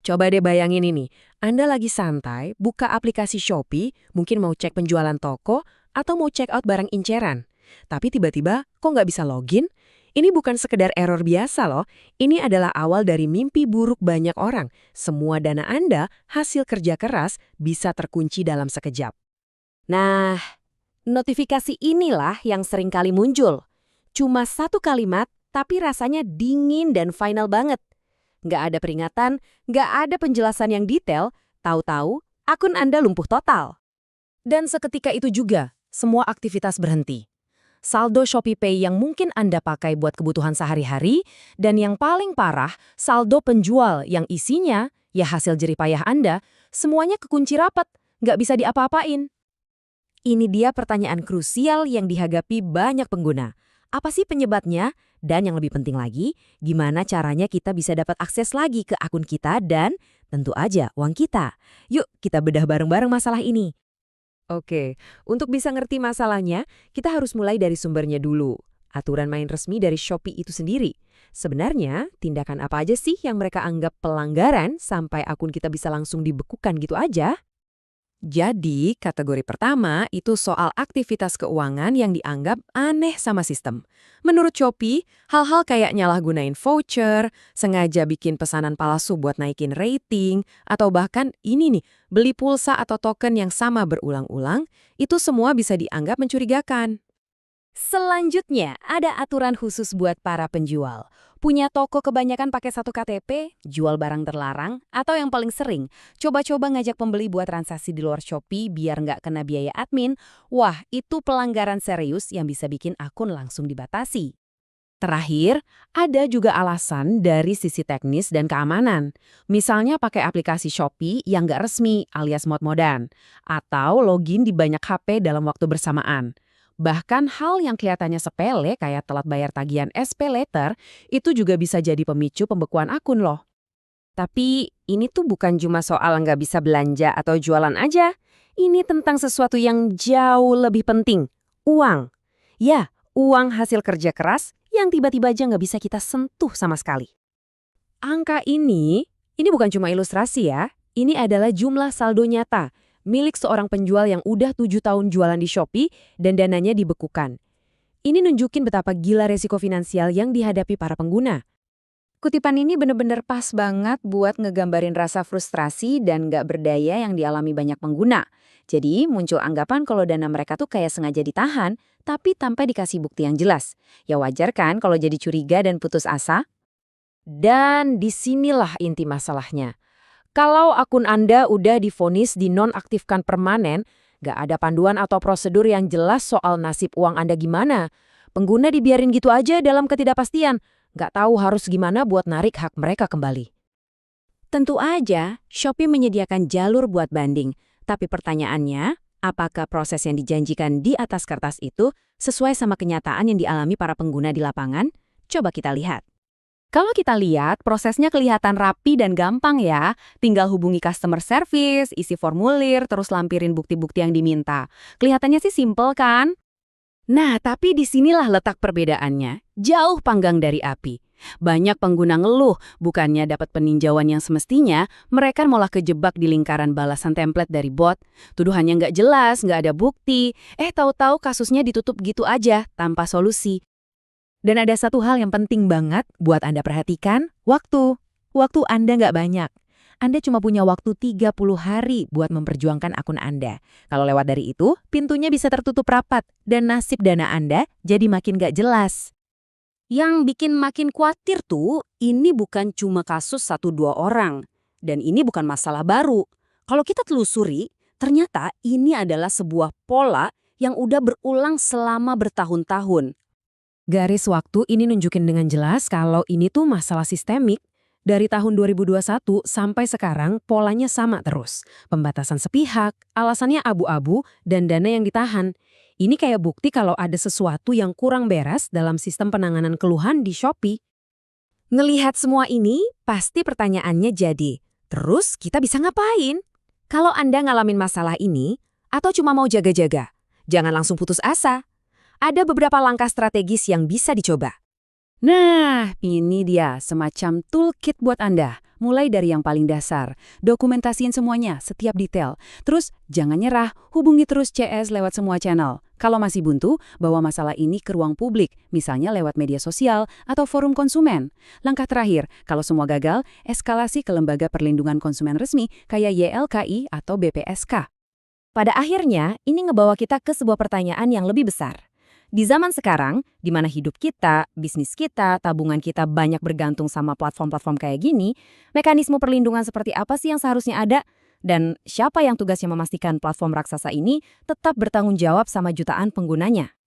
Coba deh bayangin ini, Anda lagi santai, buka aplikasi Shopee, mungkin mau cek penjualan toko, atau mau check out barang inceran. Tapi tiba-tiba, kok nggak bisa login? Ini bukan sekedar error biasa loh, ini adalah awal dari mimpi buruk banyak orang. Semua dana Anda, hasil kerja keras, bisa terkunci dalam sekejap. Nah, notifikasi inilah yang sering kali muncul. Cuma satu kalimat, tapi rasanya dingin dan final banget. Nggak ada peringatan, nggak ada penjelasan yang detail, tahu-tahu akun Anda lumpuh total. Dan seketika itu juga, semua aktivitas berhenti. Saldo ShopeePay yang mungkin Anda pakai buat kebutuhan sehari-hari, dan yang paling parah, saldo penjual yang isinya, ya hasil jeripayah Anda, semuanya kekunci rapat, nggak bisa diapa-apain. Ini dia pertanyaan krusial yang dihadapi banyak pengguna. Apa sih penyebabnya? Dan yang lebih penting lagi, gimana caranya kita bisa dapat akses lagi ke akun kita dan tentu aja uang kita. Yuk kita bedah bareng-bareng masalah ini. Oke, untuk bisa ngerti masalahnya, kita harus mulai dari sumbernya dulu. Aturan main resmi dari Shopee itu sendiri. Sebenarnya, tindakan apa aja sih yang mereka anggap pelanggaran sampai akun kita bisa langsung dibekukan gitu aja? Jadi, kategori pertama itu soal aktivitas keuangan yang dianggap aneh sama sistem. Menurut Shopee, hal-hal kayak nyalahgunain voucher, sengaja bikin pesanan palsu buat naikin rating, atau bahkan ini nih, beli pulsa atau token yang sama berulang-ulang, itu semua bisa dianggap mencurigakan. Selanjutnya, ada aturan khusus buat para penjual. Punya toko kebanyakan pakai satu KTP, jual barang terlarang, atau yang paling sering, coba-coba ngajak pembeli buat transaksi di luar Shopee biar nggak kena biaya admin. Wah, itu pelanggaran serius yang bisa bikin akun langsung dibatasi. Terakhir, ada juga alasan dari sisi teknis dan keamanan. Misalnya pakai aplikasi Shopee yang nggak resmi alias mod-modan, atau login di banyak HP dalam waktu bersamaan. Bahkan hal yang kelihatannya sepele kayak telat bayar tagihan SPayLater itu juga bisa jadi pemicu pembekuan akun loh. Tapi ini tuh bukan cuma soal nggak bisa belanja atau jualan aja. Ini tentang sesuatu yang jauh lebih penting. Uang. Ya, uang hasil kerja keras yang tiba-tiba aja nggak bisa kita sentuh sama sekali. Angka ini bukan cuma ilustrasi ya. Ini adalah jumlah saldo nyata milik seorang penjual yang udah 7 tahun jualan di Shopee dan dananya dibekukan. Ini nunjukin betapa gila resiko finansial yang dihadapi para pengguna. Kutipan ini bener-bener pas banget buat ngegambarin rasa frustrasi dan nggak berdaya yang dialami banyak pengguna. Jadi muncul anggapan kalau dana mereka tuh kayak sengaja ditahan, tapi tanpa dikasih bukti yang jelas. Ya wajar kan kalau jadi curiga dan putus asa? Dan disinilah inti masalahnya. Kalau akun Anda udah divonis dinonaktifkan permanen, nggak ada panduan atau prosedur yang jelas soal nasib uang Anda gimana. Pengguna dibiarin gitu aja dalam ketidakpastian, nggak tahu harus gimana buat narik hak mereka kembali. Tentu aja, Shopee menyediakan jalur buat banding. Tapi pertanyaannya, apakah proses yang dijanjikan di atas kertas itu sesuai sama kenyataan yang dialami para pengguna di lapangan? Coba kita lihat. Kalau kita lihat, prosesnya kelihatan rapi dan gampang ya. Tinggal hubungi customer service, isi formulir, terus lampirin bukti-bukti yang diminta. Kelihatannya sih simple kan? Nah, tapi disinilah letak perbedaannya. Jauh panggang dari api. Banyak pengguna ngeluh, bukannya dapat peninjauan yang semestinya, mereka malah kejebak di lingkaran balasan template dari bot. Tuduhannya nggak jelas, nggak ada bukti. Tahu-tahu kasusnya ditutup gitu aja, tanpa solusi. Dan ada satu hal yang penting banget buat Anda perhatikan, waktu. Waktu Anda nggak banyak. Anda cuma punya waktu 30 hari buat memperjuangkan akun Anda. Kalau lewat dari itu, pintunya bisa tertutup rapat dan nasib dana Anda jadi makin nggak jelas. Yang bikin makin khawatir tuh, ini bukan cuma kasus 1-2 orang. Dan ini bukan masalah baru. Kalau kita telusuri, ternyata ini adalah sebuah pola yang udah berulang selama bertahun-tahun. Garis waktu ini nunjukin dengan jelas kalau ini tuh masalah sistemik. Dari tahun 2021 sampai sekarang polanya sama terus. Pembatasan sepihak, alasannya abu-abu, dan dana yang ditahan. Ini kayak bukti kalau ada sesuatu yang kurang beres dalam sistem penanganan keluhan di Shopee. Ngelihat semua ini, pasti pertanyaannya jadi, terus kita bisa ngapain? Kalau Anda ngalamin masalah ini, atau cuma mau jaga-jaga, jangan langsung putus asa. Ada beberapa langkah strategis yang bisa dicoba. Nah, ini dia semacam toolkit buat Anda. Mulai dari yang paling dasar, dokumentasiin semuanya, setiap detail. Terus, jangan nyerah, hubungi terus CS lewat semua channel. Kalau masih buntu, bawa masalah ini ke ruang publik, misalnya lewat media sosial atau forum konsumen. Langkah terakhir, kalau semua gagal, eskalasi ke lembaga perlindungan konsumen resmi kayak YLKI atau BPSK. Pada akhirnya, ini ngebawa kita ke sebuah pertanyaan yang lebih besar. Di zaman sekarang, di mana hidup kita, bisnis kita, tabungan kita banyak bergantung sama platform-platform kayak gini, mekanisme perlindungan seperti apa sih yang seharusnya ada? Dan siapa yang tugasnya memastikan platform raksasa ini tetap bertanggung jawab sama jutaan penggunanya?